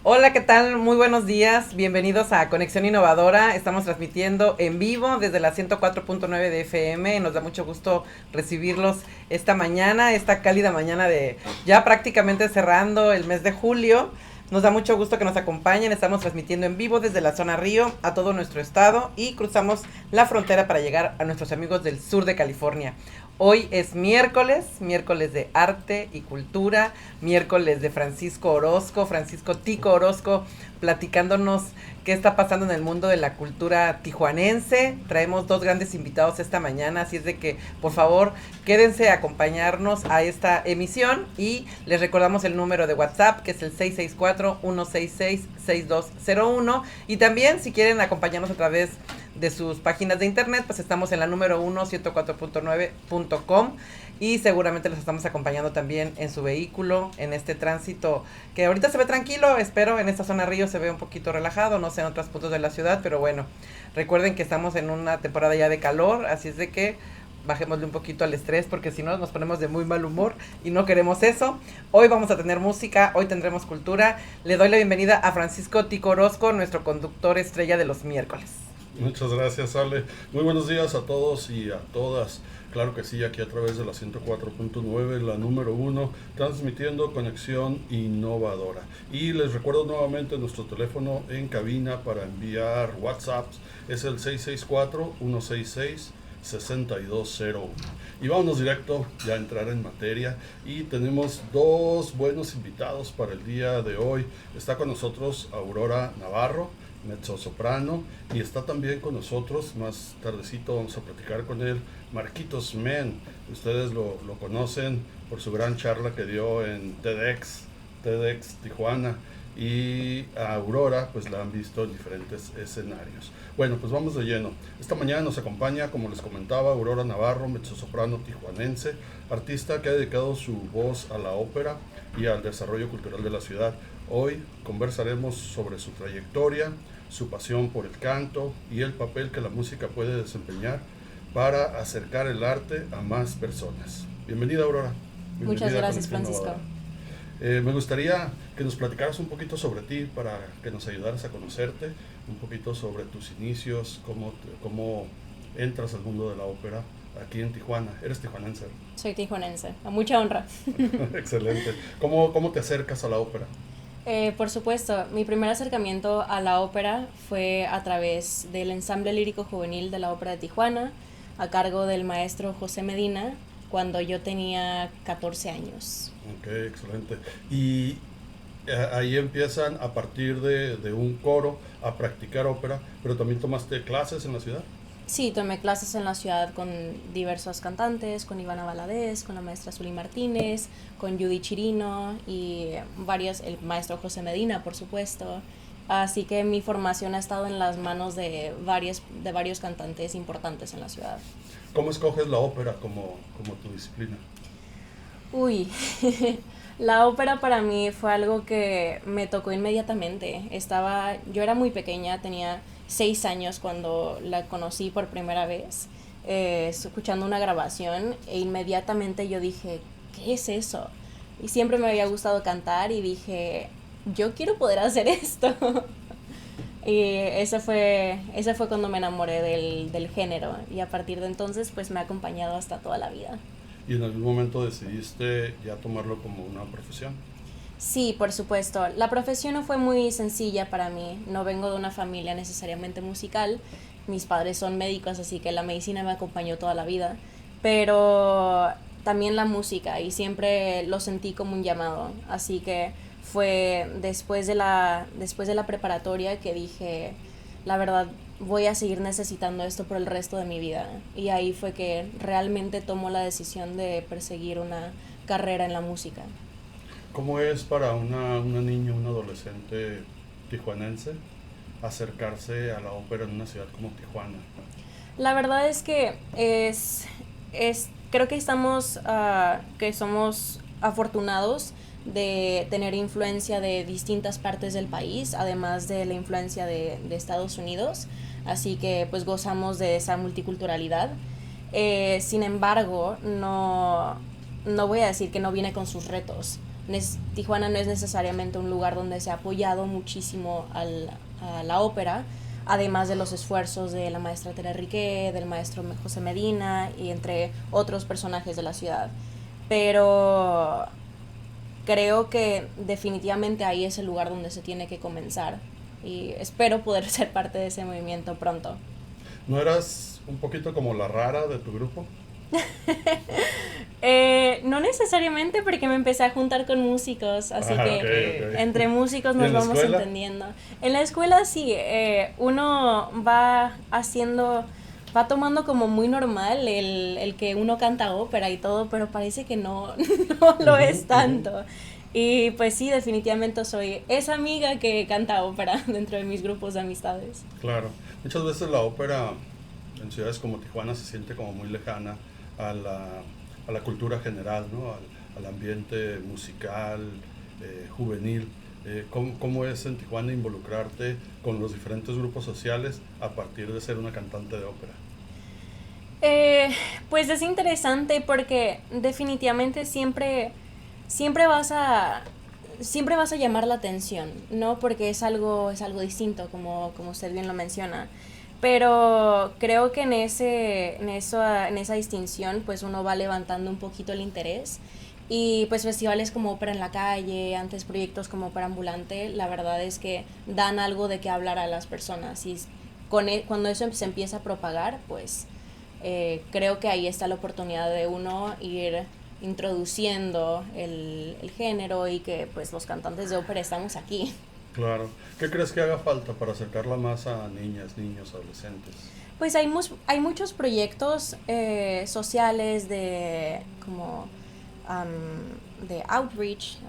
Hola, ¿qué tal? Muy buenos días. Bienvenidos a Conexión Innovadora. Estamos transmitiendo en vivo desde la 104.9 de FM. Nos da mucho gusto recibirlos esta mañana, esta cálida mañana de ya prácticamente cerrando el mes de julio. Nos da mucho gusto que nos acompañen. Estamos transmitiendo en vivo desde la zona Río a todo nuestro estado y cruzamos la frontera para llegar a nuestros amigos del sur de California. Hoy es miércoles de arte y cultura, miércoles de Francisco Tico Orozco, platicándonos qué está pasando en el mundo de la cultura tijuanense. Traemos dos grandes invitados esta mañana, así es de que, por favor, quédense a acompañarnos a esta emisión y les recordamos el número de WhatsApp, que es el 664-166-6201. Y también, si quieren acompañarnos a través de sus páginas de internet, pues estamos en la número 1, 104.9.com, y seguramente los estamos acompañando también en su vehículo, en este tránsito que ahorita se ve tranquilo. Espero en esta zona Río se ve un poquito relajado, no sé en otros puntos de la ciudad, pero bueno, recuerden que estamos en una temporada ya de calor, así es de que bajémosle un poquito al estrés, porque si no nos ponemos de muy mal humor y no queremos eso. Hoy vamos a tener música, hoy tendremos cultura. Le doy la bienvenida a Francisco Tico Orozco, nuestro conductor estrella de los miércoles. Muchas gracias, Ale. Muy buenos días a todos y a todas. Claro que sí, aquí a través de la 104.9, la número uno, transmitiendo Conexión Innovadora. Y les recuerdo nuevamente nuestro teléfono en cabina para enviar WhatsApps. Es el 664-166-6201. Y vámonos directo ya a entrar en materia. Y tenemos dos buenos invitados para el día de hoy. Está con nosotros Aurora Navarro, mezzosoprano, y está también con nosotros, más tardecito vamos a platicar con él, Marquitos Men. Ustedes lo conocen por su gran charla que dio en TEDx Tijuana, y a Aurora pues la han visto en diferentes escenarios. Bueno, pues vamos de lleno. Esta mañana nos acompaña, como les comentaba, Aurora Navarro, mezzosoprano tijuanense, artista que ha dedicado su voz a la ópera y al desarrollo cultural de la ciudad. Hoy conversaremos sobre su trayectoria, su pasión por el canto y el papel que la música puede desempeñar para acercar el arte a más personas. Bienvenida, Aurora. Muchas Bienvenida a gracias, Conexión Francisco. Innovadora. Me gustaría que nos platicaras un poquito sobre ti, para que nos ayudaras a conocerte, un poquito sobre tus inicios, cómo entras al mundo de la ópera aquí en Tijuana. Eres tijuanense. Soy tijuanense, a mucha honra. Excelente. ¿Cómo te acercas a la ópera? Por supuesto, mi primer acercamiento a la ópera fue a través del ensamble lírico juvenil de la Ópera de Tijuana, a cargo del maestro José Medina, cuando yo tenía 14 años. Ok, excelente. Y ahí empiezan a partir de un coro a practicar ópera, pero también tomaste clases en la ciudad. Sí, tomé clases en la ciudad con diversos cantantes, con Ivana Valadez, con la maestra Zuli Martínez, con Judy Chirino y varios, el maestro José Medina, por supuesto. Así que mi formación ha estado en las manos de varios cantantes importantes en la ciudad. ¿Cómo escoges la ópera como tu disciplina? Uy, la ópera para mí fue algo que me tocó inmediatamente. Yo era muy pequeña, tenía 6 años cuando la conocí por primera vez, escuchando una grabación, e inmediatamente yo dije, ¿qué es eso? Y siempre me había gustado cantar y dije, yo quiero poder hacer esto. Y ese fue cuando me enamoré del género, y a partir de entonces pues me ha acompañado hasta toda la vida. ¿Y en algún momento decidiste ya tomarlo como una profesión? Sí, por supuesto. La profesión no fue muy sencilla para mí. No vengo de una familia necesariamente musical. Mis padres son médicos, así que la medicina me acompañó toda la vida. Pero también la música, y siempre lo sentí como un llamado. Así que fue después de la preparatoria que dije, la verdad, voy a seguir necesitando esto por el resto de mi vida. Y ahí fue que realmente tomó la decisión de perseguir una carrera en la música. ¿Cómo es para una niña, un adolescente tijuanense acercarse a la ópera en una ciudad como Tijuana? La verdad es que creo que que somos afortunados de tener influencia de distintas partes del país, además de la influencia de Estados Unidos, así que pues gozamos de esa multiculturalidad. Sin embargo, no voy a decir que no viene con sus retos. Tijuana no es necesariamente un lugar donde se ha apoyado muchísimo a la ópera, además de los esfuerzos de la maestra Tere Riquet, del maestro José Medina y entre otros personajes de la ciudad. Pero creo que definitivamente ahí es el lugar donde se tiene que comenzar y espero poder ser parte de ese movimiento pronto. ¿No eras un poquito como la rara de tu grupo? No necesariamente, porque me empecé a juntar con músicos, así que Okay. entre músicos ¿Y nos en la vamos escuela? entendiendo. En la escuela sí, uno va tomando como muy normal el que uno canta ópera y todo, pero parece que no, no lo es tanto. Y pues sí, definitivamente soy esa amiga que canta ópera dentro de mis grupos de amistades. Claro. Muchas veces la ópera en ciudades como Tijuana se siente como muy lejana a la cultura general, ¿no? Al ambiente musical, juvenil. ¿Cómo es en Tijuana involucrarte con los diferentes grupos sociales a partir de ser una cantante de ópera? Pues es interesante porque definitivamente siempre vas a llamar la atención, ¿no? Porque es algo distinto, como usted bien lo menciona. Pero creo que en esa distinción, pues uno va levantando un poquito el interés. Y pues festivales como Ópera en la Calle, antes proyectos como Ópera Ambulante, la verdad es que dan algo de qué hablar a las personas. Y cuando eso se empieza a propagar, pues creo que ahí está la oportunidad de uno ir introduciendo el género y que pues los cantantes de ópera estamos aquí. Claro. ¿Qué crees que haga falta para acercarla más a niñas, niños, adolescentes? Pues hay muchos proyectos sociales de outreach,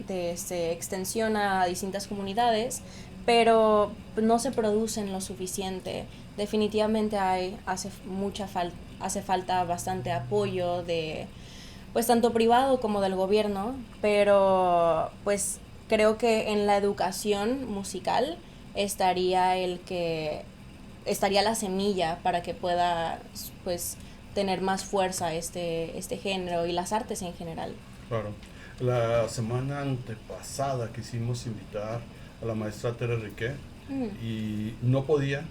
de extensión a distintas comunidades, pero no se producen lo suficiente. Definitivamente hace falta bastante apoyo de pues tanto privado como del gobierno, pero pues creo que en la educación musical estaría la semilla para que pueda pues tener más fuerza este género y las artes en general. Claro. La semana antepasada quisimos invitar a la maestra Tere Riquet y no podía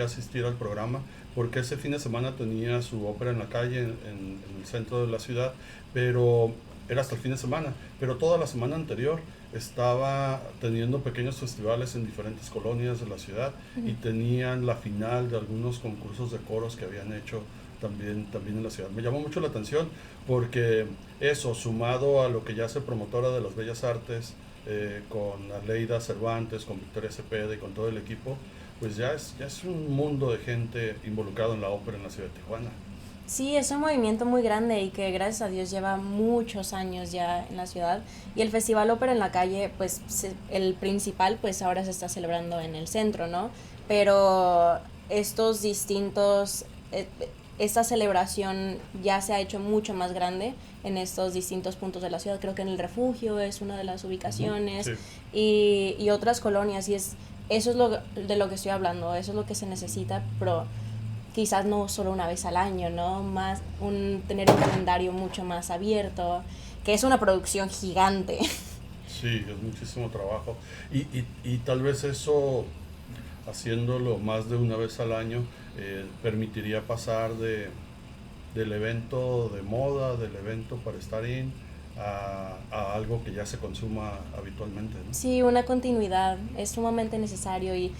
asistir al programa porque ese fin de semana tenía su ópera en la calle en el centro de la ciudad, pero era hasta el fin de semana, pero toda la semana anterior estaba teniendo pequeños festivales en diferentes colonias de la ciudad y tenían la final de algunos concursos de coros que habían hecho también en la ciudad. Me llamó mucho la atención porque eso, sumado a lo que ya hace promotora de las bellas artes, con Aleida Cervantes, con Victoria Cepeda y con todo el equipo, pues ya es un mundo de gente involucrado en la ópera en la ciudad de Tijuana. Sí, es un movimiento muy grande y que gracias a Dios lleva muchos años ya en la ciudad. Y el Festival Ópera en la Calle, pues el principal, pues ahora se está celebrando en el centro, ¿no? Pero esta celebración ya se ha hecho mucho más grande en estos distintos puntos de la ciudad. Creo que en el Refugio es una de las ubicaciones, sí. y otras colonias. Y eso es de lo que estoy hablando, eso es lo que se necesita, pero quizás no solo una vez al año, ¿no? Tener un calendario mucho más abierto, que es una producción gigante. Sí, es muchísimo trabajo. Y tal vez eso, haciéndolo más de una vez al año, permitiría pasar del evento de moda, del evento para estar a algo que ya se consuma habitualmente, ¿no? Sí, una continuidad es sumamente necesario y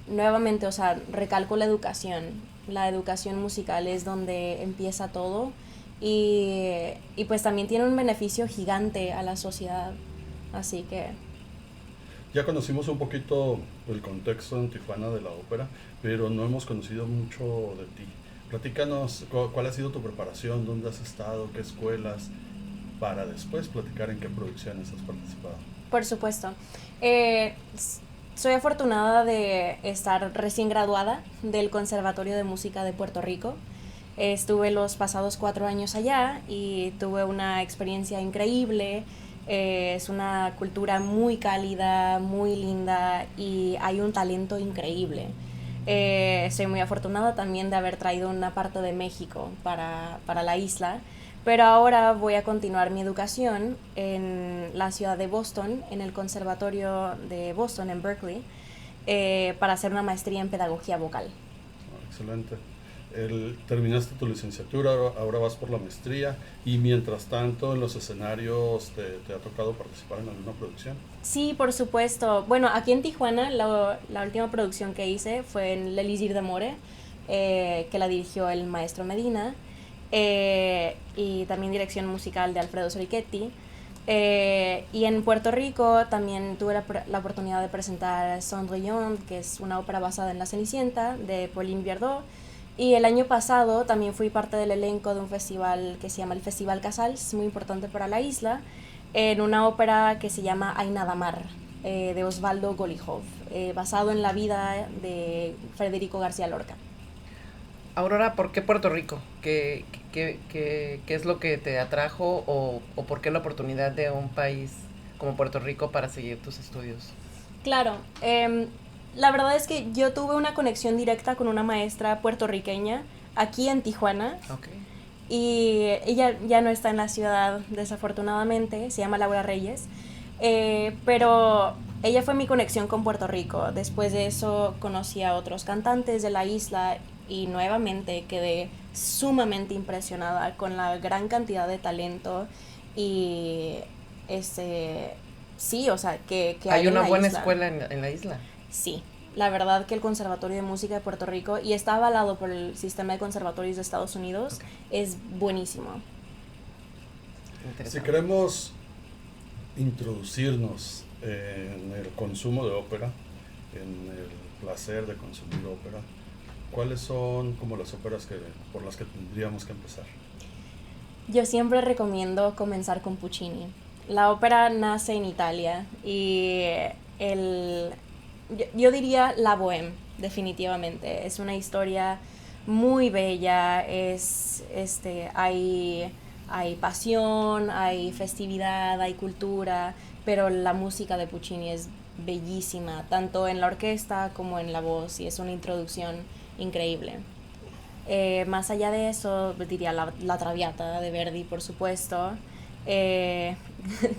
nuevamente, o sea, recalco la educación musical es donde empieza todo y pues también tiene un beneficio gigante a la sociedad, así que... Ya conocimos un poquito el contexto en Tijuana de la ópera, pero no hemos conocido mucho de ti. Platícanos cuál ha sido tu preparación, dónde has estado, qué escuelas, para después platicar en qué producciones has participado. Por supuesto. Soy afortunada de estar recién graduada del Conservatorio de Música de Puerto Rico. Estuve los pasados 4 años allá y tuve una experiencia increíble. Es una cultura muy cálida, muy linda y hay un talento increíble. Soy muy afortunada también de haber traído una parte de México para la isla, Pero ahora voy a continuar mi educación en la ciudad de Boston, en el Conservatorio de Boston, en Berkeley, para hacer una maestría en pedagogía vocal. Excelente. Terminaste tu licenciatura, ahora vas por la maestría y mientras tanto en los escenarios te ha tocado participar en alguna producción. Sí, por supuesto. Bueno, aquí en Tijuana la última producción que hice fue en L'Elisir d'Amore, que la dirigió el maestro Medina, y también dirección musical de Alfredo Sorichetti. Y en Puerto Rico también tuve la oportunidad de presentar Cendrillon, que es una ópera basada en La Cenicienta, de Pauline Viardot. Y el año pasado también fui parte del elenco de un festival que se llama el Festival Casals, muy importante para la isla, en una ópera que se llama Aina Damar, de Osvaldo Golijov, basado en la vida de Federico García Lorca. Aurora, ¿por qué Puerto Rico? ¿Qué es lo que te atrajo o por qué la oportunidad de un país como Puerto Rico para seguir tus estudios? Claro, la verdad es que yo tuve una conexión directa con una maestra puertorriqueña aquí en Tijuana. Okay. Y ella ya no está en la ciudad, desafortunadamente, se llama Laura Reyes, pero ella fue mi conexión con Puerto Rico. Después de eso conocí a otros cantantes de la isla y nuevamente quedé sumamente impresionada con la gran cantidad de talento y este sí, o sea, que hay hay una en la buena isla. escuela en la isla. Sí, la verdad que el Conservatorio de Música de Puerto Rico, y está avalado por el sistema de conservatorios de Estados Unidos, Okay. es buenísimo. Si queremos introducirnos en el consumo de ópera, en el placer de consumir ópera, ¿cuáles son como las óperas por las que tendríamos que empezar? Yo siempre recomiendo comenzar con Puccini. La ópera nace en Italia y el, yo diría la Bohème, definitivamente. Es una historia muy bella, hay pasión, hay festividad, hay cultura, pero la música de Puccini es bellísima, tanto en la orquesta como en la voz, y es una introducción increíble. Más allá de eso, diría la Traviata de Verdi, por supuesto. Eh,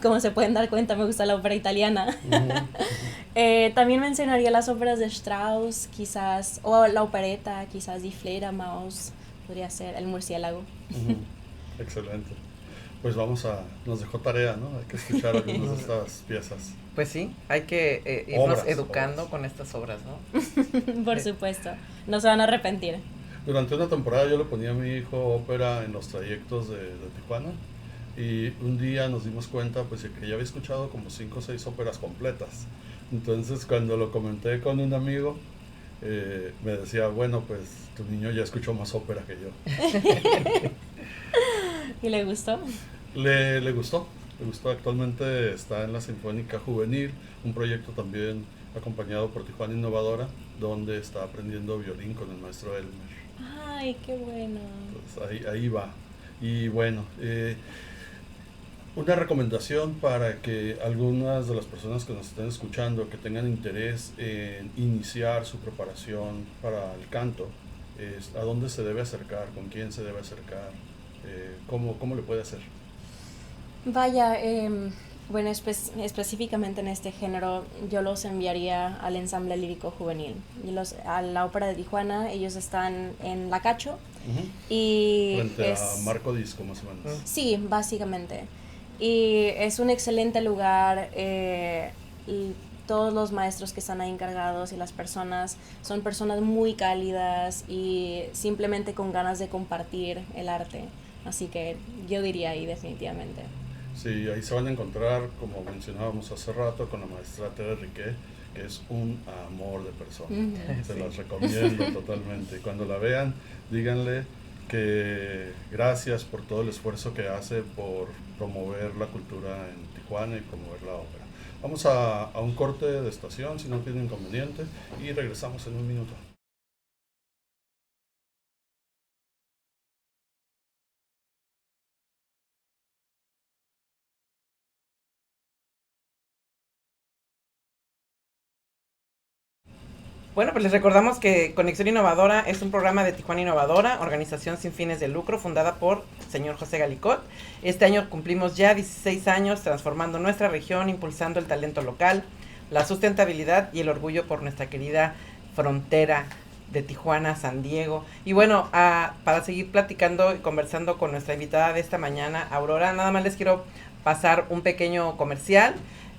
como se pueden dar cuenta, me gusta la ópera italiana. También mencionaría las óperas de Strauss, quizás, o la opereta, quizás Die Fledermaus, podría ser El Murciélago. Excelente. Pues nos dejó tarea, ¿no? Hay que escuchar algunas de estas piezas. Pues sí, hay que irnos educando con estas obras, ¿no? Por supuesto, no se van a arrepentir. Durante una temporada yo le ponía a mi hijo ópera en los trayectos de Tijuana y un día nos dimos cuenta pues que ya había escuchado como 5 o 6 óperas completas. Entonces cuando lo comenté con un amigo me decía, bueno, pues tu niño ya escuchó más ópera que yo. ¿Y le gustó? Le gustó, le gustó. Actualmente está en la Sinfónica Juvenil, un proyecto también acompañado por Tijuana Innovadora, donde está aprendiendo violín con el maestro Elmer. Ay, qué bueno. Pues ahí va. Y bueno, una recomendación para que algunas de las personas que nos estén escuchando, que tengan interés en iniciar su preparación para el canto, es a dónde se debe acercar, con quién se debe acercar, cómo le puede hacer. Vaya, bueno, específicamente en este género yo los enviaría al ensamble lírico juvenil, a la ópera de Tijuana. Ellos están en La Cacho. Y frente a Marco Disco, más o menos. Sí, básicamente. Y es un excelente lugar. Todos los maestros que están ahí encargados y las personas son personas muy cálidas y simplemente con ganas de compartir el arte. Así que yo diría ahí definitivamente. Sí, ahí se van a encontrar, como mencionábamos hace rato, con la maestra Tere Riquet, que es un amor de persona. Se las recomiendo totalmente. Y cuando la vean, díganle que gracias por todo el esfuerzo que hace por promover la cultura en Tijuana y promover la ópera. Vamos a un corte de estación, si no tiene inconveniente, y regresamos en un minuto. Bueno, pues les recordamos que Conexión Innovadora es un programa de Tijuana Innovadora, organización sin fines de lucro, fundada por señor José Galicot. Este año cumplimos ya 16 años transformando nuestra región, impulsando el talento local, la sustentabilidad y el orgullo por nuestra querida frontera de Tijuana, San Diego. Y bueno, para seguir platicando y conversando con nuestra invitada de esta mañana, Aurora, nada más les quiero pasar un pequeño comercial.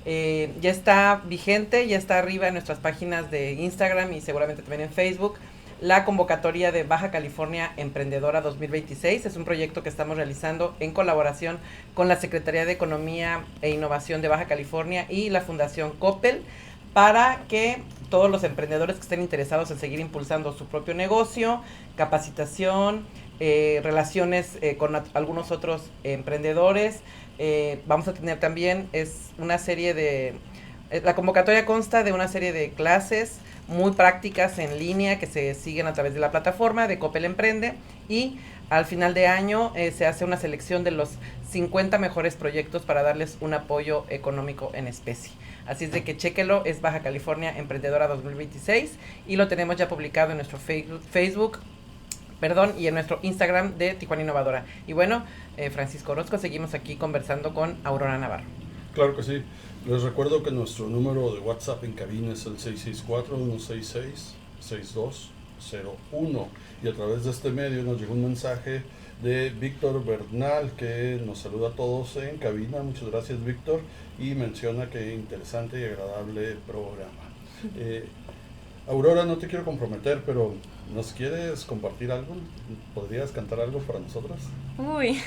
Ya está vigente, ya está arriba en nuestras páginas de Instagram y seguramente también en Facebook, la convocatoria de Baja California Emprendedora 2026. Es un proyecto que estamos realizando en colaboración con la Secretaría de Economía e Innovación de Baja California y la Fundación Coppel, para que todos los emprendedores que estén interesados en seguir impulsando su propio negocio, capacitación, relaciones con algunos otros emprendedores. Vamos a tener también, la convocatoria consta de una serie de clases muy prácticas en línea que se siguen a través de la plataforma de Coppel Emprende, y al final de año se hace una selección de los 50 mejores proyectos para darles un apoyo económico en especie. Así es de que chéquelo, es Baja California Emprendedora 2026 y lo tenemos ya publicado en nuestro Facebook, y en nuestro Instagram de Tijuana Innovadora. Y bueno, Francisco Orozco, seguimos aquí conversando con Aurora Navarro. Claro que sí. Les recuerdo que nuestro número de WhatsApp en cabina es el 664-166-6201. Y a través de este medio nos llegó un mensaje de Víctor Bernal, que nos saluda a todos en cabina. Muchas gracias, Víctor, y menciona que interesante y agradable programa. Aurora, no te quiero comprometer, pero ¿nos quieres compartir algo? ¿Podrías cantar algo para nosotros? Uy,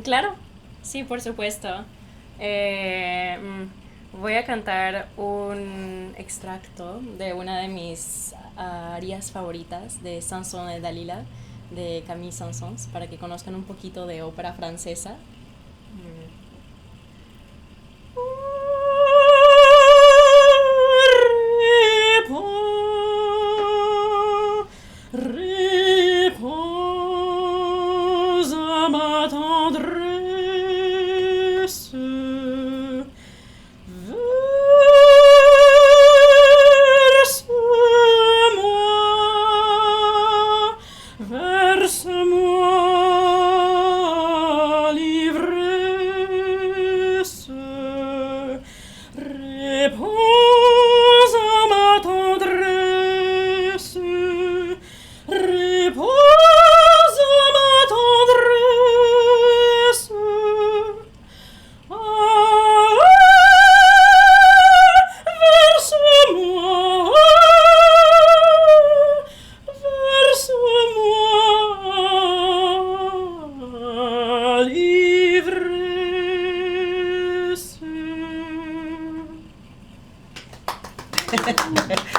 claro, sí, por supuesto. Voy a cantar un extracto de una de mis arias favoritas de Samson et Dalila, de Camille Saint-Saëns, para que conozcan un poquito de ópera francesa.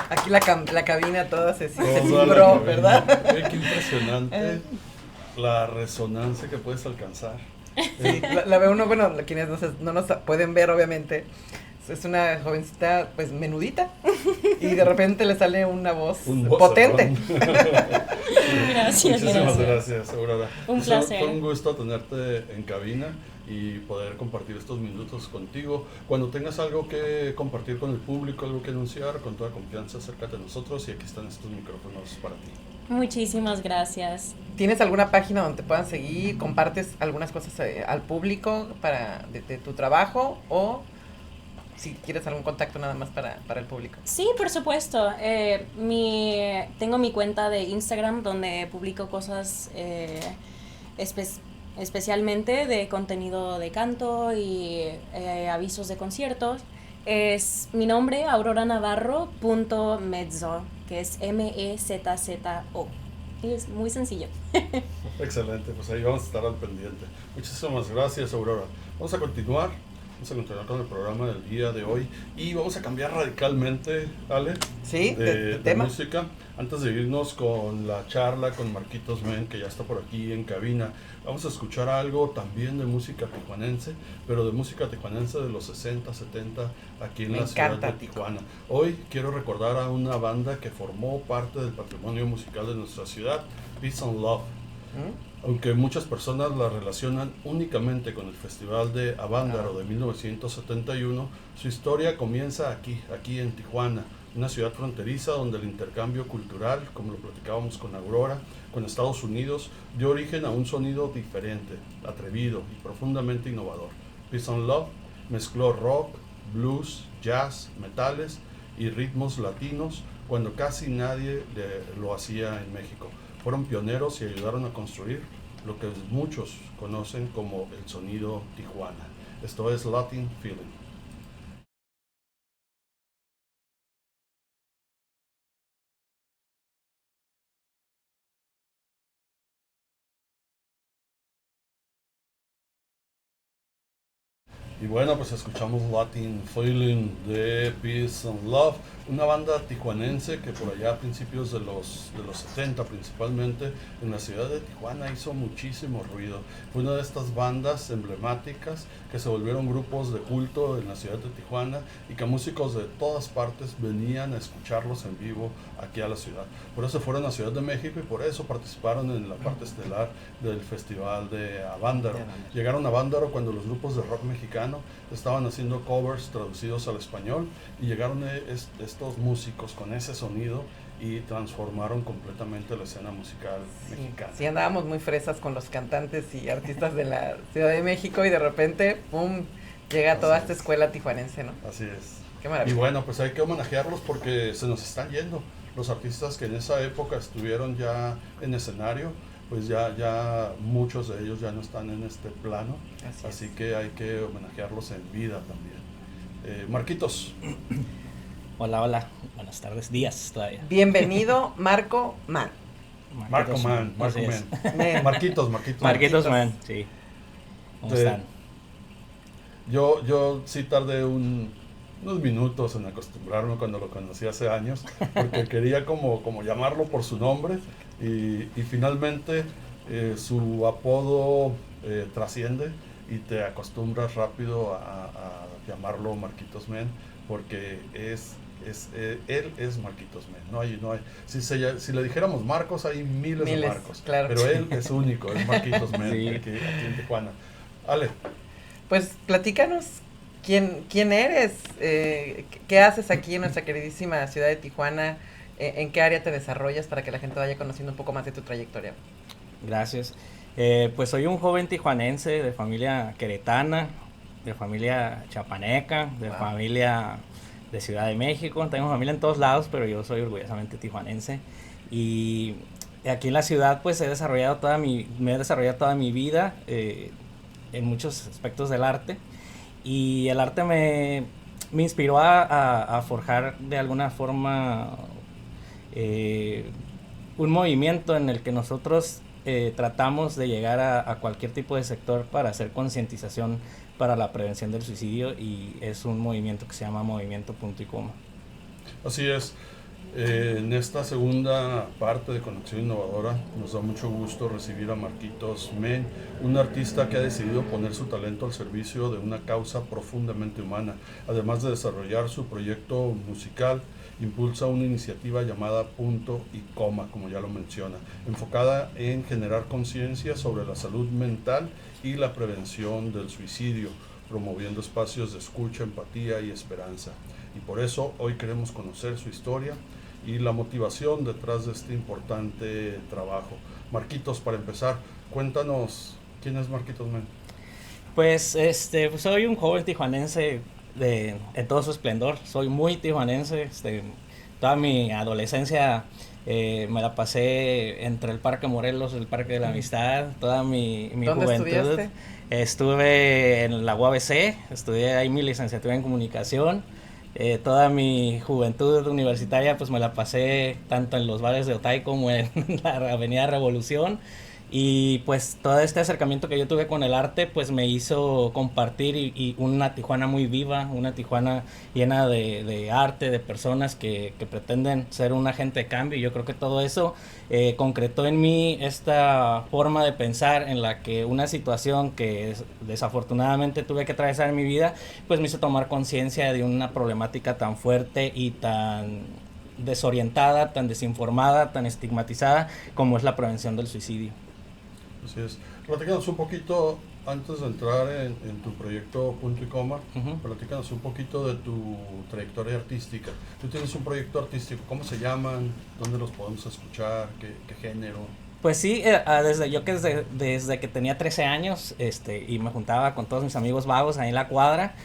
Aquí la cabina toda se cimbró, ¿verdad? Qué impresionante la resonancia que puedes alcanzar. Sí, la ve uno, bueno, quienes no nos pueden ver, obviamente, es una jovencita, pues, menudita, y de repente le sale una voz potente. Gracias. Muchísimas gracias, Aurora. Un placer. Fue un gusto tenerte en cabina y poder compartir estos minutos contigo. Cuando tengas algo que compartir con el público, algo que anunciar, con toda confianza, acércate a nosotros y aquí están estos micrófonos para ti. Muchísimas gracias. ¿Tienes alguna página donde te puedan seguir? ¿Compartes algunas cosas al público de tu trabajo? O si quieres algún contacto nada más para el público. Sí, por supuesto. Tengo mi cuenta de Instagram donde publico cosas especialmente de contenido de canto y avisos de conciertos. Es mi nombre, auroranavarro.mezzo, que es MEZZO. Y es muy sencillo. Excelente, pues ahí vamos a estar al pendiente. Muchísimas gracias, Aurora. Vamos a continuar con el programa del día de hoy y vamos a cambiar radicalmente, Ale, ¿sí? de tema. música. Antes de irnos con la charla con Marquitos Men, que ya está por aquí en cabina, vamos a escuchar algo también de música tijuanense, pero de música tijuanense de los 60, 70, aquí en la ciudad de Tijuana. Hoy quiero recordar a una banda que formó parte del patrimonio musical de nuestra ciudad, Peace and Love. Aunque muchas personas la relacionan únicamente con el Festival de Avándaro de 1971, su historia comienza aquí en Tijuana, una ciudad fronteriza donde el intercambio cultural, como lo platicábamos con Aurora, con Estados Unidos, dio origen a un sonido diferente, atrevido y profundamente innovador. Peace and Love mezcló rock, blues, jazz, metales y ritmos latinos cuando casi nadie lo hacía en México. Fueron pioneros y ayudaron a construir lo que muchos conocen como el sonido Tijuana. Esto es Latin Feeling. Y bueno, pues escuchamos Latin Feeling de Peace and Love, una banda tijuanense que por allá a principios de los 70 principalmente en la ciudad de Tijuana hizo muchísimo ruido. Fue una de estas bandas emblemáticas que se volvieron grupos de culto en la ciudad de Tijuana y que músicos de todas partes venían a escucharlos en vivo aquí a la ciudad. Por eso fueron a Ciudad de México y por eso participaron en la parte estelar del festival de Avándaro. Llegaron a Avándaro cuando los grupos de rock mexicano estaban haciendo covers traducidos al español y llegaron estos músicos con ese sonido y transformaron completamente la escena musical mexicana. Sí, andábamos muy fresas con los cantantes y artistas de la Ciudad de México y de repente, ¡pum!, llega toda esta escuela tijuanense, ¿no? Así es. Qué maravilla. Y bueno, pues hay que homenajearlos porque se nos están yendo. Los artistas que en esa época estuvieron ya en escenario, pues ya muchos de ellos ya no están en este plano, así que hay que homenajearlos en vida también. Marquitos. Hola, buenas tardes, días todavía. Bienvenido, Marco Man. Marquitos Man, sí. ¿Cómo están? Yo sí tardé unos minutos en acostumbrarme cuando lo conocí hace años, porque quería como llamarlo por su nombre y finalmente su apodo trasciende y te acostumbras rápido a llamarlo Marquitos Men, porque él es Marquitos Men. No hay, si le dijéramos Marcos, hay miles de Marcos, claro. Pero él es único, es Marquitos Men, sí. aquí en Tijuana. Ale. Pues platícanos quién eres, qué haces aquí en nuestra queridísima ciudad de Tijuana, en qué área te desarrollas para que la gente vaya conociendo un poco más de tu trayectoria. Gracias. Pues soy un joven tijuanense de familia queretana, de familia chapaneca, de familia de Ciudad de México. Tengo familia en todos lados, pero yo soy orgullosamente tijuanense. Y aquí en la ciudad pues me he desarrollado toda mi vida en muchos aspectos del arte. Y el arte me inspiró a forjar de alguna forma un movimiento en el que nosotros tratamos de llegar a cualquier tipo de sector para hacer concientización para la prevención del suicidio, y es un movimiento que se llama Movimiento Punto y Coma. Así es. En esta segunda parte de Conexión Innovadora nos da mucho gusto recibir a Marquitos Men, un artista que ha decidido poner su talento al servicio de una causa profundamente humana. Además de desarrollar su proyecto musical, impulsa una iniciativa llamada Punto y Coma, como ya lo menciona, enfocada en generar conciencia sobre la salud mental y la prevención del suicidio, promoviendo espacios de escucha, empatía y esperanza. Y por eso hoy queremos conocer su historia y la motivación detrás de este importante trabajo. Marquitos, para empezar, cuéntanos, ¿quién es Marquitos Men? Pues soy un joven tijuanense en todo su esplendor. Soy muy tijuanense. Toda mi adolescencia me la pasé entre el Parque Morelos y el Parque de la Amistad. Toda mi ¿Dónde juventud. estudiaste? Estuve en la UABC, estudié ahí mi licenciatura en comunicación. Toda mi juventud universitaria pues me la pasé tanto en los bares de Otay como en la Avenida Revolución. Y pues todo este acercamiento que yo tuve con el arte pues me hizo compartir y una Tijuana muy viva, una Tijuana llena de arte, de personas que pretenden ser un agente de cambio. Y yo creo que todo eso concretó en mí esta forma de pensar en la que una situación que desafortunadamente tuve que atravesar en mi vida pues me hizo tomar conciencia de una problemática tan fuerte y tan desorientada, tan desinformada, tan estigmatizada como es la prevención del suicidio. Así es. Platícanos un poquito Antes de entrar en tu proyecto Punto y Coma, Ujú. platícanos un poquito de tu trayectoria artística. Tú tienes un proyecto artístico, ¿cómo se llaman? ¿Dónde los podemos escuchar? ¿Qué género? Pues sí, desde que tenía 13 años, y me juntaba con todos mis amigos vagos ahí en la cuadra,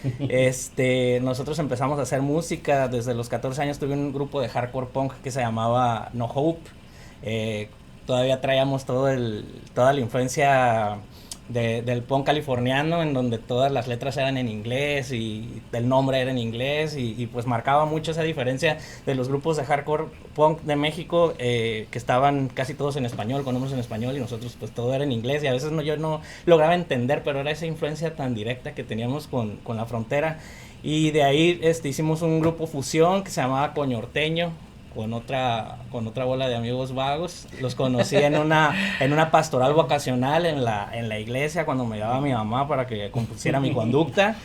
nosotros empezamos a hacer música. Desde los 14 años tuve un grupo de hardcore punk que se llamaba No Hope. Todavía traíamos toda la influencia del punk californiano, en donde todas las letras eran en inglés y el nombre era en inglés, y pues marcaba mucho esa diferencia de los grupos de hardcore punk de México, que estaban casi todos en español, con nombres en español, y nosotros pues todo era en inglés, y a veces yo no lograba entender, pero era esa influencia tan directa que teníamos con la frontera. Y de ahí hicimos un grupo fusión que se llamaba Coñorteño, con otra bola de amigos vagos. Los conocí en una pastoral vocacional en la iglesia, cuando me llevaba mi mamá para que compusiera mi conducta.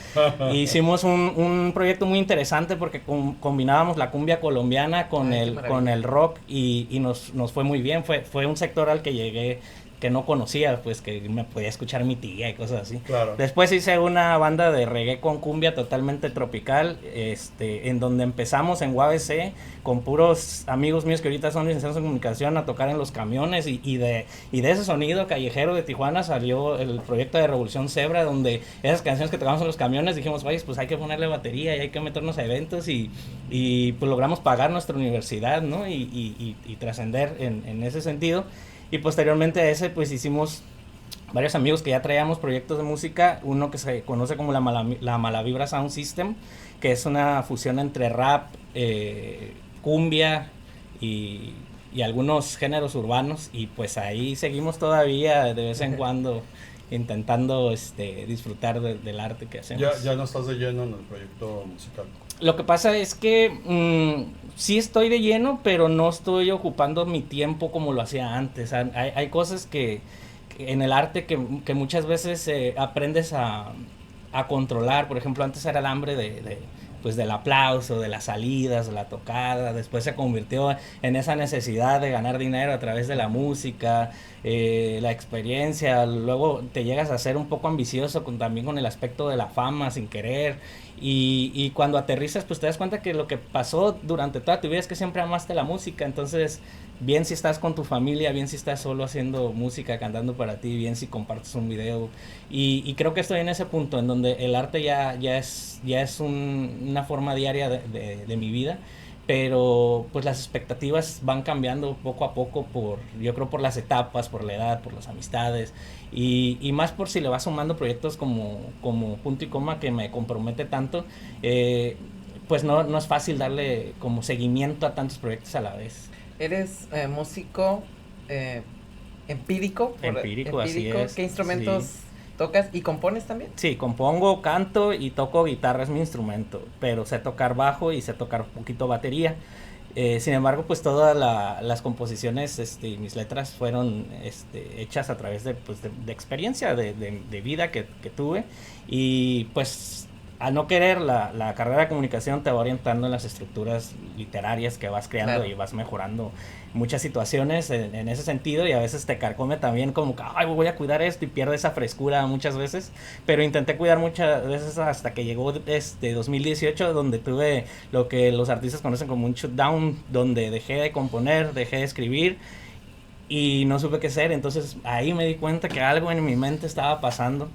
Hicimos un proyecto muy interesante porque combinábamos la cumbia colombiana con el rock, y nos fue muy bien. Fue un sector al que llegué que no conocía, pues que me podía escuchar mi tía y cosas así. Claro. Después hice una banda de reggae con cumbia totalmente tropical, en donde empezamos en UABC con puros amigos míos que ahorita son licenciados en comunicación, a tocar en los camiones, y de ese sonido callejero de Tijuana salió el proyecto de Revolución Zebra, donde esas canciones que tocamos en los camiones dijimos, oye, pues hay que ponerle batería y hay que meternos a eventos, y pues logramos pagar nuestra universidad, ¿no? Y trascender en ese sentido. Y posteriormente a ese, pues hicimos varios amigos que ya traíamos proyectos de música. Uno que se conoce como la Malavibra Sound System, que es una fusión entre rap, cumbia y algunos géneros urbanos. Y pues ahí seguimos todavía de vez en cuando intentando disfrutar del arte que hacemos. Ya no estás de lleno en el proyecto musical. Lo que pasa es que sí estoy de lleno, pero no estoy ocupando mi tiempo como lo hacía antes. Hay cosas que en el arte que muchas veces aprendes a controlar. Por ejemplo, antes era el hambre pues del aplauso, de las salidas, de la tocada. Después se convirtió en esa necesidad de ganar dinero a través de la música, la experiencia. Luego te llegas a ser un poco ambicioso también con el aspecto de la fama sin querer. Y cuando aterrizas, pues te das cuenta que lo que pasó durante toda tu vida es que siempre amaste la música. Entonces, bien si estás con tu familia, bien si estás solo haciendo música, cantando para ti, bien si compartes un video. Y creo que estoy en ese punto en donde el arte ya es una forma diaria de mi vida. Pero pues las expectativas van cambiando poco a poco, yo creo por las etapas, por la edad, por las amistades, y más por si le vas sumando proyectos como Punto y Coma, que me compromete tanto. Pues no es fácil darle como seguimiento a tantos proyectos a la vez. Eres músico empírico. Empírico, así es. ¿Qué instrumentos sí. tocas y compones también? Sí, compongo, canto y toco guitarra, es mi instrumento, pero sé tocar bajo y sé tocar un poquito batería. Sin embargo, pues todas las composiciones, mis letras fueron hechas a través de experiencia, de vida que tuve, y pues al no querer, la carrera de comunicación te va orientando en las estructuras literarias que vas creando, claro, y vas mejorando muchas situaciones en ese sentido, y a veces te carcome también como que, ay, voy a cuidar esto, y pierde esa frescura muchas veces, pero intenté cuidar muchas veces hasta que llegó 2018, donde tuve lo que los artistas conocen como un shutdown, donde dejé de componer, dejé de escribir, y no supe qué hacer. Entonces ahí me di cuenta que algo en mi mente estaba pasando,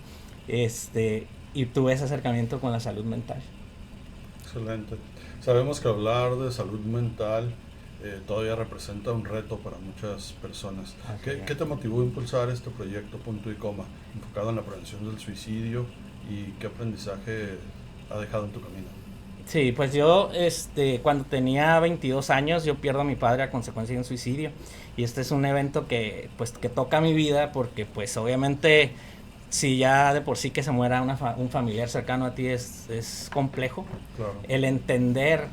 y tuve ese acercamiento con la salud mental. Excelente. Sabemos que hablar de salud mental todavía representa un reto para muchas personas. ¿Qué te motivó a impulsar este proyecto Punto y Coma, enfocado en la prevención del suicidio, y qué aprendizaje ha dejado en tu camino? Sí, pues yo cuando tenía 22 años yo pierdo a mi padre a consecuencia de un suicidio, y este es un evento que toca mi vida, porque pues obviamente si ya de por sí que se muera un familiar cercano a ti es complejo. Claro. El entender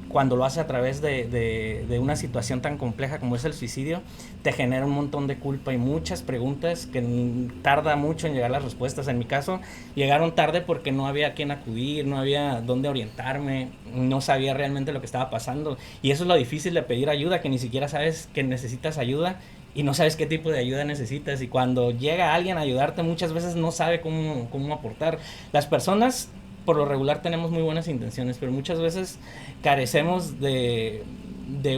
cuando lo hace a través de una situación tan compleja como es el suicidio, te genera un montón de culpa y muchas preguntas que tarda mucho en llegar las respuestas. En mi caso, llegaron tarde porque no había a quién acudir, no había dónde orientarme, no sabía realmente lo que estaba pasando. Y eso es lo difícil de pedir ayuda, que ni siquiera sabes que necesitas ayuda y no sabes qué tipo de ayuda necesitas, y cuando llega alguien a ayudarte muchas veces no sabe cómo aportar. Las personas por lo regular tenemos muy buenas intenciones, pero muchas veces carecemos de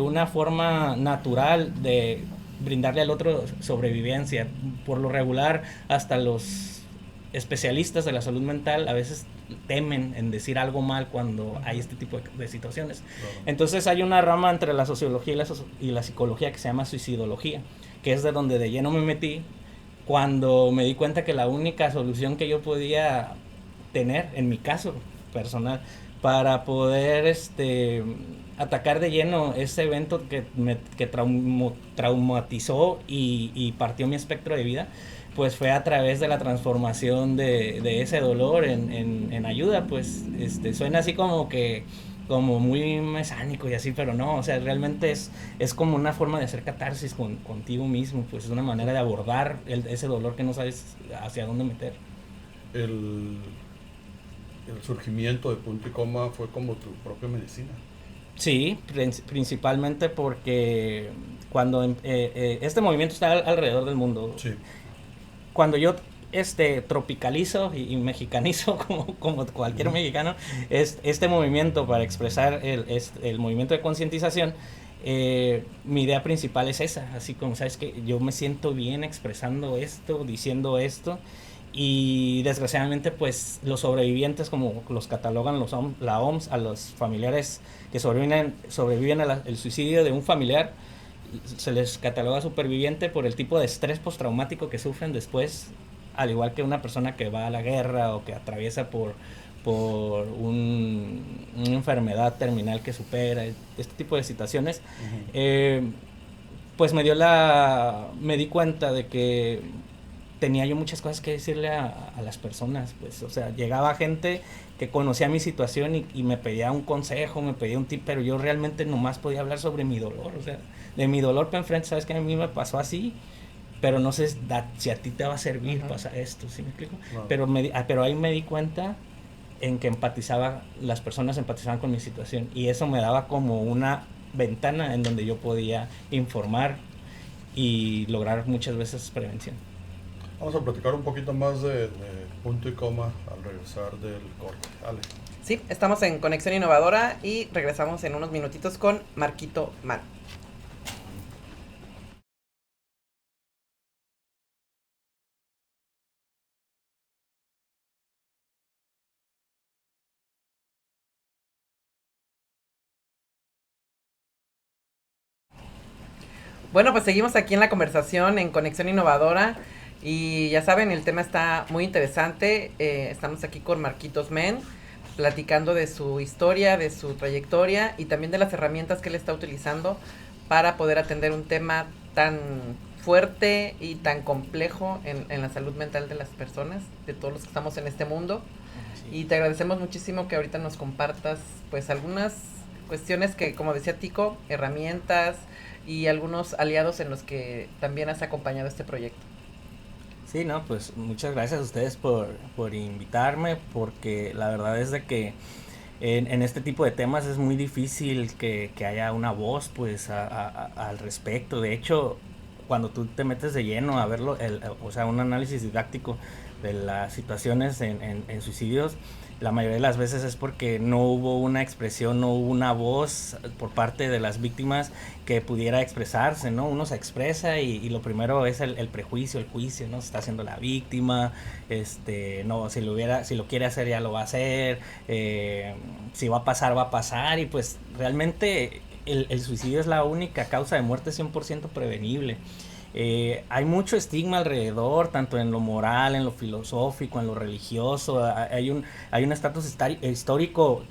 una forma natural de brindarle al otro sobrevivencia. Por lo regular, hasta los especialistas de la salud mental a veces temen en decir algo mal cuando hay este tipo de situaciones. Claro. Entonces hay una rama entre la sociología y la psicología que se llama suicidología, que es de donde de lleno me metí cuando me di cuenta que la única solución que yo podía tener, en mi caso personal, para poder atacar de lleno ese evento que traumatizó y partió mi espectro de vida, pues fue a través de la transformación de ese dolor en ayuda. Pues suena así como muy mesánico y así, pero no, o sea, realmente es como una forma de hacer catarsis contigo mismo, pues es una manera de abordar ese dolor que no sabes hacia dónde meter. El surgimiento de Punto y Coma fue como tu propia medicina. Sí, principalmente porque cuando este movimiento está alrededor del mundo. Sí. Cuando yo tropicalizo y mexicanizo como cualquier mexicano este movimiento para expresar el movimiento de concientización, mi idea principal es esa, así como sabes que yo me siento bien expresando esto, diciendo esto, y desgraciadamente pues los sobrevivientes, como los catalogan la OMS, a los familiares que sobreviven al suicidio de un familiar, se les cataloga superviviente por el tipo de estrés postraumático que sufren después, al igual que una persona que va a la guerra o que atraviesa por una enfermedad terminal que supera, este tipo de situaciones. Uh-huh. Pues me di cuenta de que tenía yo muchas cosas que decirle a las personas, pues, o sea, llegaba gente que conocía mi situación y me pedía un consejo, me pedía un tip, pero yo realmente nomás podía hablar sobre mi dolor, o sea, de mi dolor para enfrente, sabes que a mí me pasó así, pero no sé si a ti te va a servir uh-huh. pasar esto, ¿sí me explico? Wow. Pero ahí me di cuenta en que las personas empatizaban con mi situación, y eso me daba como una ventana en donde yo podía informar y lograr muchas veces prevención. Vamos a platicar un poquito más de Punto y Coma al regresar del corte. Ale. Sí, estamos en Conexión Innovadora y regresamos en unos minutitos con Marquito Mann. Bueno, pues seguimos aquí en la conversación en Conexión Innovadora. Y ya saben, el tema está muy interesante. Estamos aquí con Marquitos Men, platicando de su historia, de su trayectoria y también de las herramientas que él está utilizando para poder atender un tema tan fuerte y tan complejo en la salud mental de las personas, de todos los que estamos en este mundo. Sí. Y te agradecemos muchísimo que ahorita nos compartas pues algunas cuestiones que, como decía Tico, herramientas y algunos aliados en los que también has acompañado este proyecto. Sí, no, pues muchas gracias a ustedes por invitarme, porque la verdad es de que en este tipo de temas es muy difícil que haya una voz pues al respecto. De hecho, cuando tú te metes de lleno a verlo, o sea, un análisis didáctico de las situaciones en suicidios, la mayoría de las veces es porque no hubo una expresión, no hubo una voz por parte de las víctimas que pudiera expresarse, ¿no? Uno se expresa y lo primero es el prejuicio, el juicio, ¿no? Se está haciendo la víctima, no, si lo quiere hacer ya lo va a hacer, si va a pasar, y pues realmente el suicidio es la única causa de muerte 100% prevenible. Hay mucho estigma alrededor, tanto en lo moral, en lo filosófico, en lo religioso. Hay un estatus histórico,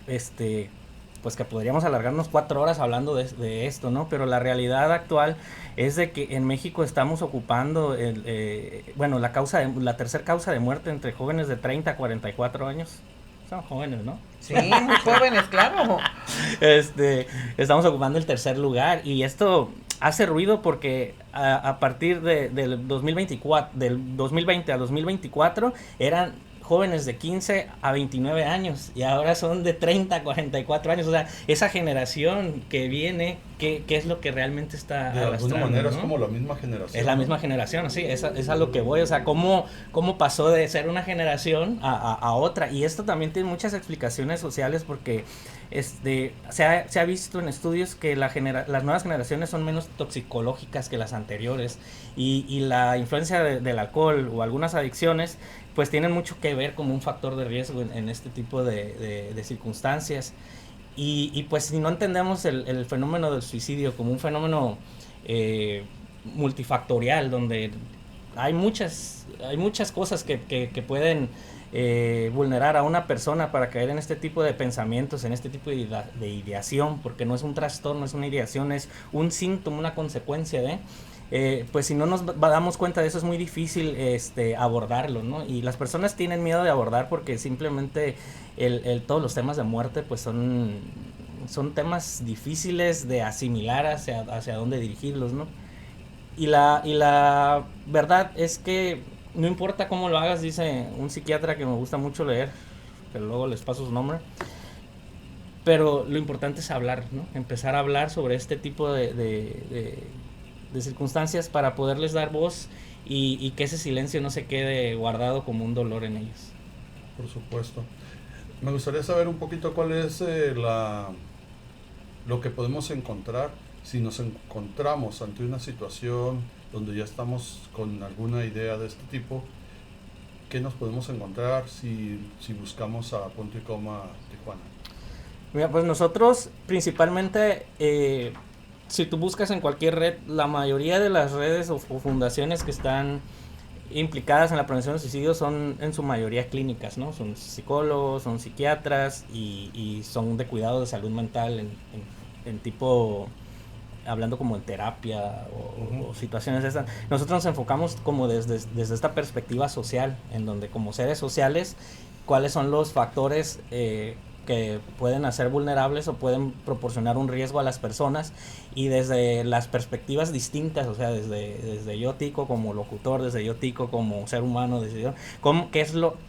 pues que podríamos alargarnos 4 horas hablando de esto, ¿no? Pero la realidad actual es de que en México estamos ocupando la tercera causa de muerte entre jóvenes de 30 a 44 años. Son jóvenes, ¿no? Sí, muy jóvenes, claro. Estamos ocupando el tercer lugar, y esto hace ruido porque a partir del 2020 a 2024 eran jóvenes de 15 a 29 años y ahora son de 30 a 44 años. O sea, esa generación que viene, qué es lo que realmente está De alguna arrastrando, manera ¿no? es como la misma generación. Es la ¿no? misma generación, sí, es a lo que voy, o sea, cómo pasó de ser una generación a otra. Y esto también tiene muchas explicaciones sociales porque se ha visto en estudios que las nuevas generaciones son menos toxicológicas que las anteriores y la influencia del alcohol o algunas adicciones pues tienen mucho que ver como un factor de riesgo en este tipo de circunstancias. Pues si no entendemos el fenómeno del suicidio como un fenómeno multifactorial, donde hay muchas cosas que pueden vulnerar a una persona para caer en este tipo de pensamientos, en este tipo de ideación, porque no es un trastorno, es una ideación, es un síntoma, una consecuencia pues si no nos damos cuenta de eso es muy difícil abordarlo, ¿no? Y las personas tienen miedo de abordar porque simplemente todos los temas de muerte pues son temas difíciles de asimilar hacia dónde dirigirlos, ¿no? Y la verdad es que no importa cómo lo hagas, dice un psiquiatra que me gusta mucho leer, pero luego les paso su nombre, pero lo importante es hablar, ¿no? Empezar a hablar sobre este tipo de circunstancias para poderles dar voz y que ese silencio no se quede guardado como un dolor en ellos. Por supuesto. Me gustaría saber un poquito cuál es lo que podemos encontrar si nos encontramos ante una situación donde ya estamos con alguna idea de este tipo. ¿Qué nos podemos encontrar si buscamos a punto y coma Tijuana? Mira, pues nosotros principalmente, si tú buscas en cualquier red, la mayoría de las redes o fundaciones que están implicadas en la prevención del suicidio son en su mayoría clínicas, ¿no? Son psicólogos, son psiquiatras y son de cuidado de salud mental en tipo, hablando como en terapia o situaciones de estas. Nosotros nos enfocamos como desde esta perspectiva social, en donde como seres sociales, cuáles son los factores que pueden hacer vulnerables o pueden proporcionar un riesgo a las personas, y desde las perspectivas distintas, o sea, desde yo Tico como locutor, desde yo Tico como ser humano, desde yo,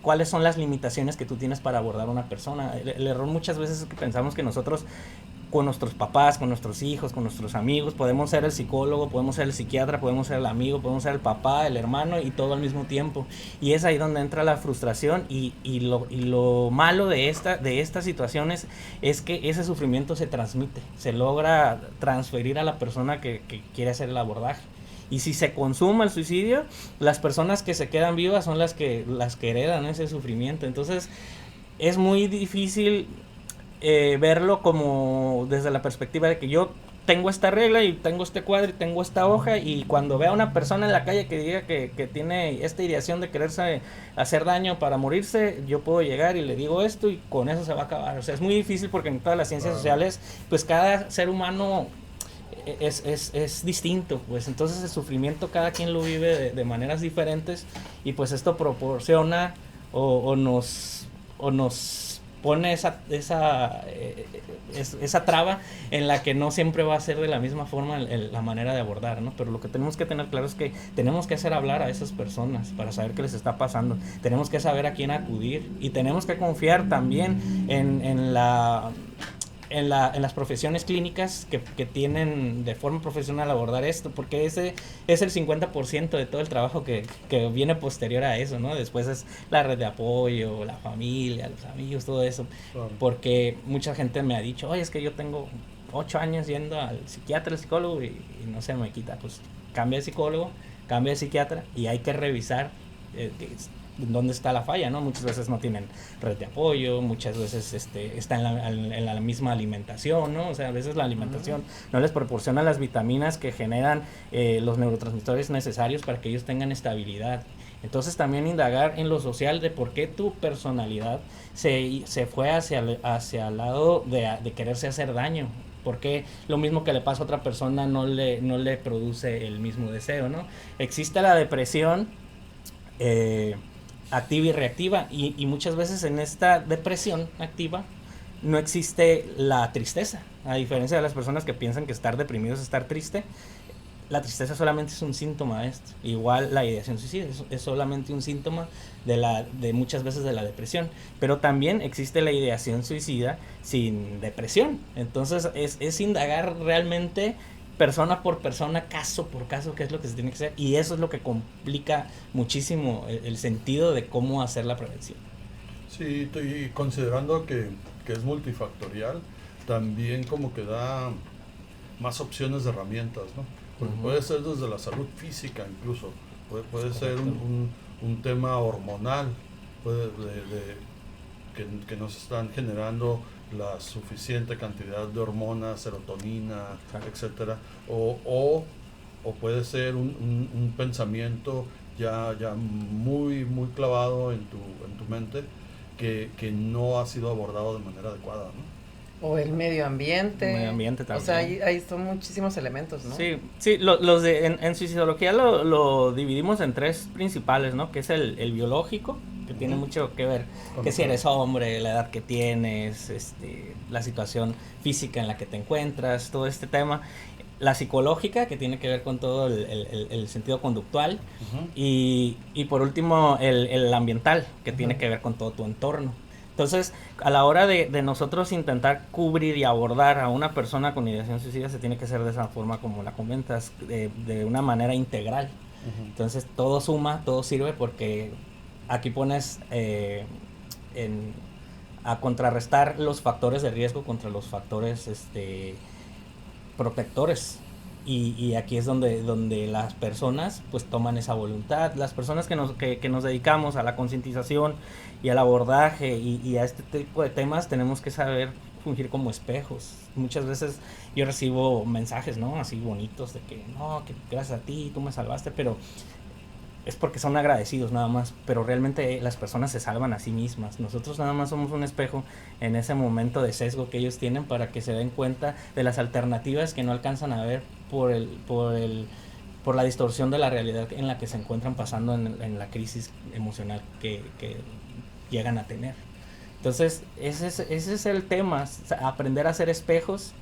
cuáles son las limitaciones que tú tienes para abordar a una persona. El error muchas veces es que pensamos que nosotros con nuestros papás, con nuestros hijos, con nuestros amigos, podemos ser el psicólogo, podemos ser el psiquiatra, podemos ser el amigo, podemos ser el papá, el hermano y todo al mismo tiempo. Y es ahí donde entra la frustración y lo malo de estas situaciones es que ese sufrimiento se transmite, se logra transferir a la persona que quiere hacer el abordaje. Y si se consuma el suicidio, las personas que se quedan vivas son las que heredan ese sufrimiento. Entonces es muy difícil verlo como desde la perspectiva de que yo tengo esta regla y tengo este cuadro y tengo esta hoja, y cuando vea a una persona en la calle que diga que tiene esta ideación de quererse hacer daño para morirse, yo puedo llegar y le digo esto y con eso se va a acabar. O sea, es muy difícil porque en todas las ciencias sociales pues cada ser humano es distinto, pues entonces el sufrimiento cada quien lo vive de maneras diferentes, y pues esto proporciona o nos pone esa traba en la que no siempre va a ser de la misma forma la manera de abordar, ¿no? Pero lo que tenemos que tener claro es que tenemos que hacer hablar a esas personas para saber qué les está pasando, tenemos que saber a quién acudir y tenemos que confiar también en las profesiones clínicas que tienen de forma profesional abordar esto, porque ese es el 50% de todo el trabajo que viene posterior a eso, ¿no? Después es la red de apoyo, la familia, los amigos, todo eso. Claro. Porque mucha gente me ha dicho, oye, es que yo tengo 8 años yendo al psiquiatra, al psicólogo y no se me quita. Pues cambia de psicólogo, cambia de psiquiatra y hay que revisar dónde está la falla, ¿no? Muchas veces no tienen red de apoyo, muchas veces está en la misma alimentación, ¿no? O sea, a veces la alimentación no les proporciona las vitaminas que generan los neurotransmisores necesarios para que ellos tengan estabilidad. Entonces también indagar en lo social de por qué tu personalidad se fue hacia el lado de quererse hacer daño. Porque lo mismo que le pasa a otra persona no le produce el mismo deseo, ¿no? Existe la depresión activa y reactiva, y muchas veces en esta depresión activa no existe la tristeza, a diferencia de las personas que piensan que estar deprimido es estar triste. la tristeza solamente es un síntoma de esto. Igual la ideación suicida es solamente un síntoma de muchas veces de la depresión. Pero también existe la ideación suicida sin depresión. Entonces es indagar realmente persona por persona, caso por caso, qué es lo que se tiene que hacer. Y eso es lo que complica muchísimo el sentido de cómo hacer la prevención. Sí, estoy considerando que es multifactorial, también como que da más opciones de herramientas, ¿no? Porque puede ser desde la salud física incluso, puede ser un tema hormonal, que nos están generando la suficiente cantidad de hormonas, serotonina, etcétera, o puede ser un pensamiento ya muy clavado en tu mente que no ha sido abordado de manera adecuada, ¿no? O el medio ambiente. El medio ambiente también. O sea, ahí son muchísimos elementos, ¿no? Sí, en suicidología lo dividimos en tres principales, ¿no? Que es el biológico, que tiene mucho que ver, que si eres hombre, la edad que tienes, la situación física en la que te encuentras, todo este tema. La psicológica, que tiene que ver con todo el sentido conductual. Y por último, el ambiental, que tiene que ver con todo tu entorno. Entonces, a la hora de nosotros intentar cubrir y abordar a una persona con ideación suicida, se tiene que hacer de esa forma como la comentas, de una manera integral. Entonces, todo suma, todo sirve, porque aquí pones a contrarrestar los factores de riesgo contra los factores protectores. Y aquí es donde las personas pues toman esa voluntad. Las personas que nos dedicamos a la concientización y al abordaje y a este tipo de temas, tenemos que saber fungir como espejos. Muchas veces yo recibo mensajes, ¿no? Así bonitos de que no, que gracias a ti, tú me salvaste, pero es porque son agradecidos nada más, pero realmente las personas se salvan a sí mismas. Nosotros nada más somos un espejo en ese momento de sesgo que ellos tienen, para que se den cuenta de las alternativas que no alcanzan a ver por la distorsión de la realidad en la que se encuentran pasando en la crisis emocional que llegan a tener. Entonces ese es el tema, aprender a ser espejos,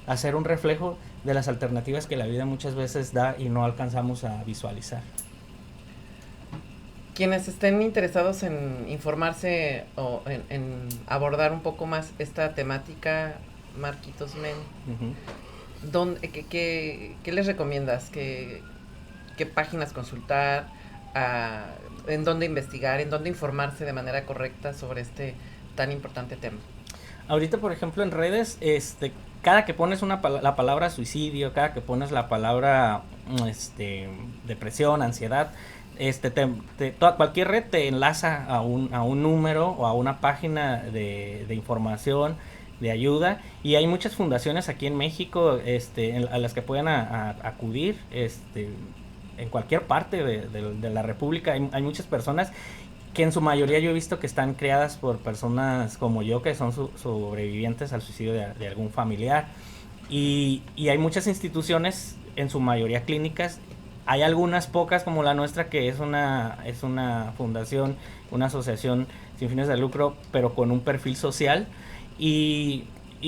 a ser un reflejo de las alternativas que la vida muchas veces da y no alcanzamos a visualizar. Quienes estén interesados en informarse o en abordar un poco más esta temática, Marquitos Men, ¿qué les recomiendas? ¿Qué páginas consultar? ¿En dónde investigar? ¿En dónde informarse de manera correcta sobre este tan importante tema? Ahorita, por ejemplo, en redes, cada que pones la palabra suicidio, cada que pones la palabra depresión, ansiedad, cualquier red te enlaza a un número o a una página de información, de ayuda, y hay muchas fundaciones aquí en México a las que pueden acudir en cualquier parte de la República. Hay muchas personas que en su mayoría yo he visto que están creadas por personas como yo, que son sobrevivientes al suicidio de algún familiar, y hay muchas instituciones, en su mayoría clínicas. Hay algunas pocas como la nuestra, que es una fundación, una asociación sin fines de lucro, pero con un perfil social. Y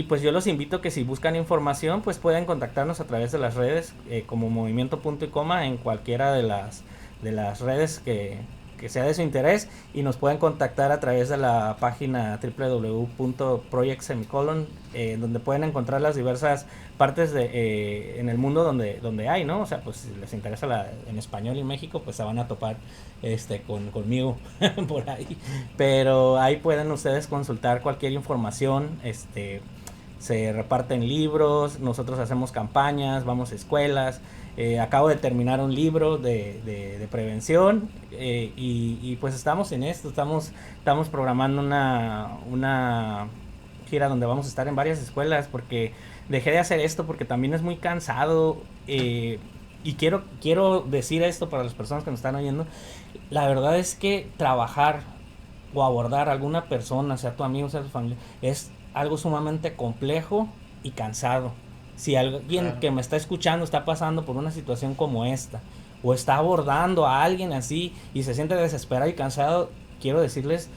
pues yo los invito que si buscan información, pues pueden contactarnos a través de las redes, como Movimiento Punto y Coma, en cualquiera de las redes que sea de su interés, y nos pueden contactar a través de la página www.project_, donde pueden encontrar las diversas partes en el mundo donde hay, ¿no? O sea, pues si les interesa en español en México, pues se van a topar conmigo por ahí. Pero ahí pueden ustedes consultar cualquier información. Se reparten libros, nosotros hacemos campañas, vamos a escuelas. Acabo de terminar un libro de prevención, y pues estamos en esto, estamos programando una gira donde vamos a estar en varias escuelas, porque dejé de hacer esto porque también es muy cansado, y quiero decir esto para las personas que nos están oyendo. La verdad es que trabajar o abordar a alguna persona, sea tu amigo, sea tu familia, es algo sumamente complejo y cansado. Si alguien que me está escuchando está pasando por una situación como esta, o está abordando a alguien así y se siente desesperado y cansado, quiero decirles,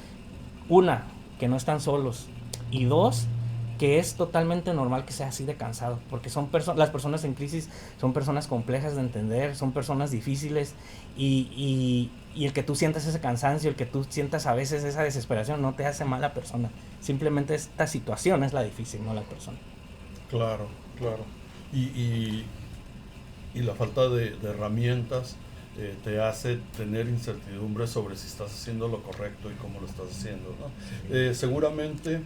una, que no están solos, y dos, que es totalmente normal que sea así de cansado, porque las personas en crisis son personas complejas de entender, son personas difíciles, y el que tú sientas ese cansancio, el que tú sientas a veces esa desesperación no te hace mala persona, simplemente esta situación es la difícil, no la persona. Claro, claro. Y, y la falta de herramientas te hace tener incertidumbre sobre si estás haciendo lo correcto y cómo lo estás haciendo, ¿no? Seguramente,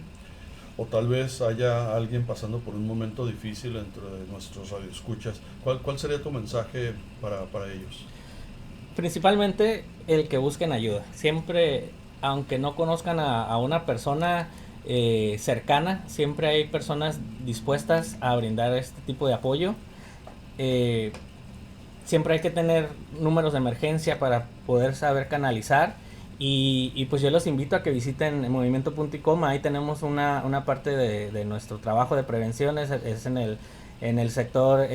o tal vez haya alguien pasando por un momento difícil entre nuestros radioescuchas. ¿Cuál sería tu mensaje para ellos? Principalmente el que busquen ayuda. Siempre, aunque no conozcan a una persona cercana, siempre hay personas dispuestas a brindar este tipo de apoyo. Siempre hay que tener números de emergencia para poder saber canalizar. Y pues yo los invito a que visiten movimiento.com. Ahí tenemos una parte de nuestro trabajo de prevención, es en el sector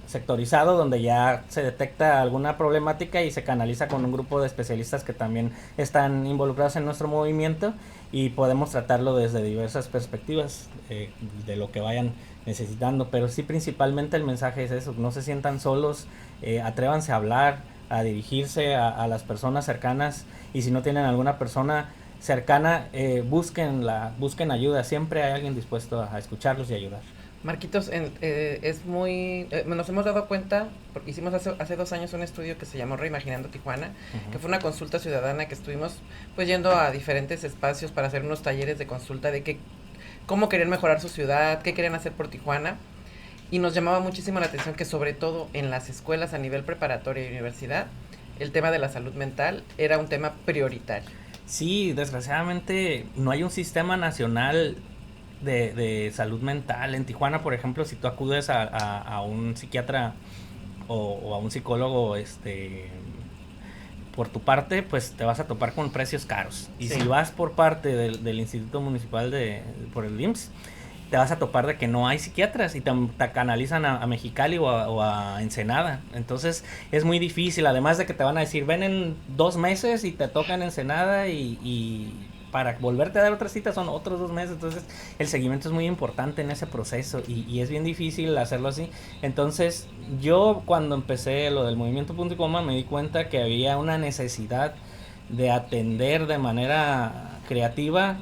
sectorizado, donde ya se detecta alguna problemática y se canaliza con un grupo de especialistas que también están involucrados en nuestro movimiento, y podemos tratarlo desde diversas perspectivas de lo que vayan necesitando. Pero sí, principalmente el mensaje es eso: no se sientan solos, atrévanse a hablar, a dirigirse a las personas cercanas, y si no tienen alguna persona cercana, busquen ayuda. Siempre hay alguien dispuesto a escucharlos y ayudar. Marquitos, es muy... nos hemos dado cuenta, porque hicimos hace 2 años un estudio que se llamó Reimaginando Tijuana, que fue una consulta ciudadana que estuvimos pues yendo a diferentes espacios para hacer unos talleres de consulta de cómo querían mejorar su ciudad, qué querían hacer por Tijuana, y nos llamaba muchísimo la atención que sobre todo en las escuelas a nivel preparatoria y universidad, el tema de la salud mental era un tema prioritario. Sí, desgraciadamente no hay un sistema nacional de salud mental. En Tijuana, por ejemplo, si tú acudes a un psiquiatra o a un psicólogo, por tu parte, pues te vas a topar con precios caros. Y si vas por parte del Instituto Municipal por el IMSS, te vas a topar de que no hay psiquiatras y te canalizan a Mexicali o a Ensenada. Entonces es muy difícil, además de que te van a decir ven en 2 meses y te tocan Ensenada, y para volverte a dar otra cita son otros 2 meses. Entonces el seguimiento es muy importante en ese proceso, y es bien difícil hacerlo así. Entonces yo, cuando empecé lo del movimiento.com, me di cuenta que había una necesidad de atender de manera creativa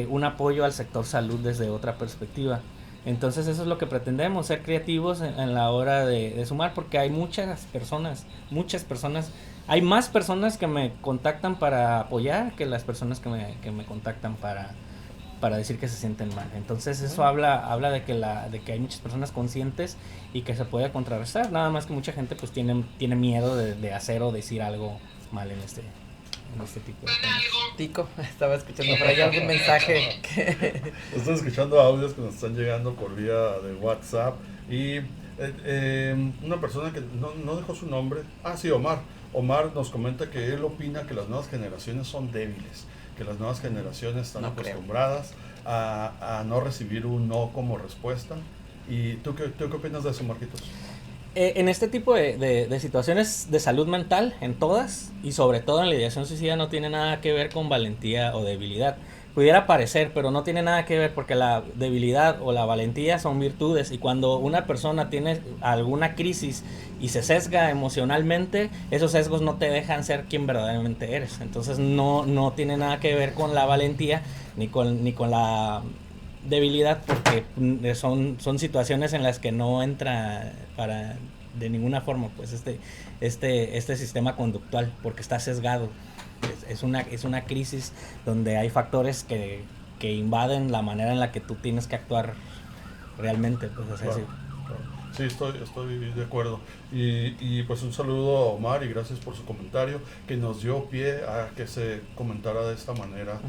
un apoyo al sector salud desde otra perspectiva. Entonces eso es lo que pretendemos, ser creativos en la hora de sumar, porque hay muchas personas, hay más personas que me contactan para apoyar que las personas que me contactan para decir que se sienten mal. Entonces eso habla de que hay muchas personas conscientes y que se puede contrarrestar, nada más que mucha gente pues tiene miedo de hacer o decir algo mal en este tipo de temas. Tico, estaba escuchando por ahí algún mensaje Estoy escuchando audios que nos están llegando por vía de WhatsApp, y una persona que no dejó su nombre, Omar nos comenta que él opina que las nuevas generaciones son débiles, que las nuevas generaciones están acostumbradas a no recibir un no como respuesta. ¿Y tú qué opinas de eso, Marquitos? En este tipo de situaciones de salud mental, en todas, y sobre todo en la ideación suicida, no tiene nada que ver con valentía o debilidad. Pudiera parecer, pero no tiene nada que ver, porque la debilidad o la valentía son virtudes, y cuando una persona tiene alguna crisis y se sesga emocionalmente, esos sesgos no te dejan ser quien verdaderamente eres. Entonces no tiene nada que ver con la valentía ni con la debilidad, porque son situaciones en las que no entra de ninguna forma pues este sistema conductual, porque está sesgado. Es una crisis donde hay factores que invaden la manera en la que tú tienes que actuar realmente, pues así. Claro. Sí, estoy de acuerdo. Y pues un saludo a Omar, y gracias por su comentario, que nos dio pie a que se comentara de esta manera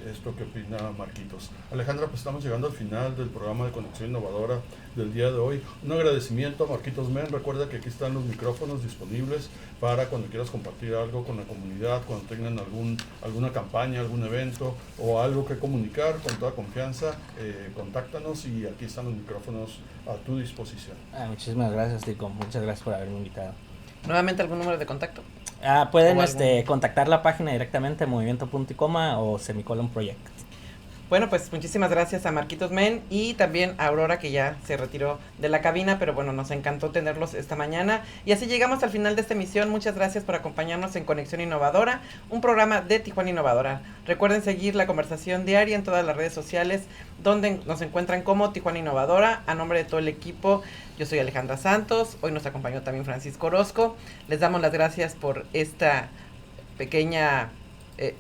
esto que opina Marquitos. Alejandra, pues estamos llegando al final del programa de Conexión Innovadora del día de hoy. Un agradecimiento a Marquitos Men. Recuerda que aquí están los micrófonos disponibles para cuando quieras compartir algo con la comunidad, cuando tengan alguna campaña, algún evento o algo que comunicar, con toda confianza, contáctanos, y aquí están los micrófonos a tu disposición. Muchísimas gracias, Tico. Muchas gracias por haberme invitado. Nuevamente, ¿algún número de contacto? Pueden contactar la página directamente, movimiento.com o /project. Bueno, pues muchísimas gracias a Marquitos Men y también a Aurora, que ya se retiró de la cabina, pero bueno, nos encantó tenerlos esta mañana. Y así llegamos al final de esta emisión. Muchas gracias por acompañarnos en Conexión Innovadora, un programa de Tijuana Innovadora. Recuerden seguir la conversación diaria en todas las redes sociales, donde nos encuentran como Tijuana Innovadora. A nombre de todo el equipo, yo soy Alejandra Santos. Hoy nos acompañó también Francisco Orozco. Les damos las gracias por esta pequeña...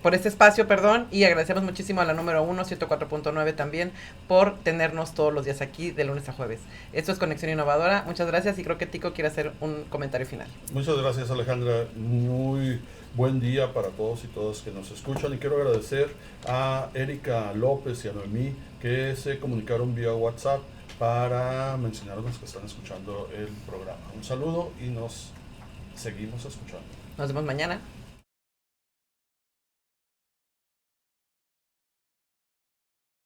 por este espacio, y agradecemos muchísimo a la número 1, 104.9 también, por tenernos todos los días aquí, de lunes a jueves. Esto es Conexión Innovadora, muchas gracias, y creo que Tico quiere hacer un comentario final. Muchas gracias, Alejandra, muy buen día para todos y todas que nos escuchan, y quiero agradecer a Erika López y a Noemí, que se comunicaron vía WhatsApp para mencionarnos que están escuchando el programa. Un saludo y nos seguimos escuchando. Nos vemos mañana.